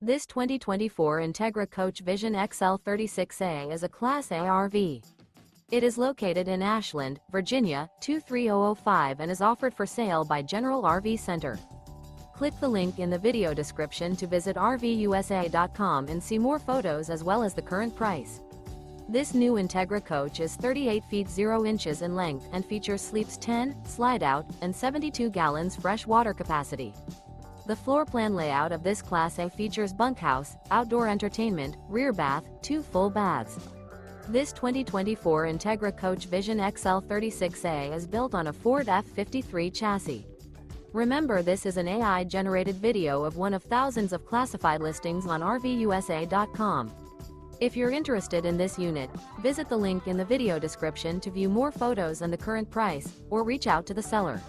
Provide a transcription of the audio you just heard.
This 2024 Entegra Coach Vision XL 36A is a Class A RV. It is located in Ashland, Virginia, 23005 and is offered for sale by General RV Center. Click the link in the video description to visit RVUSA.com and see more photos as well as the current price. This new Entegra Coach is 38 feet 0 inches in length and features sleeps 10, Slideout, and 72 gallons fresh water capacity. The floor plan layout of this Class A features bunkhouse, outdoor entertainment, rear bath, 2 full baths. This 2024 Entegra Coach Vision XL 36A is built on a Ford F53 chassis. Remember, this is an AI-generated video of one of thousands of classified listings on RVUSA.com. If you're interested in this unit, visit the link in the video description to view more photos and the current price, or reach out to the seller.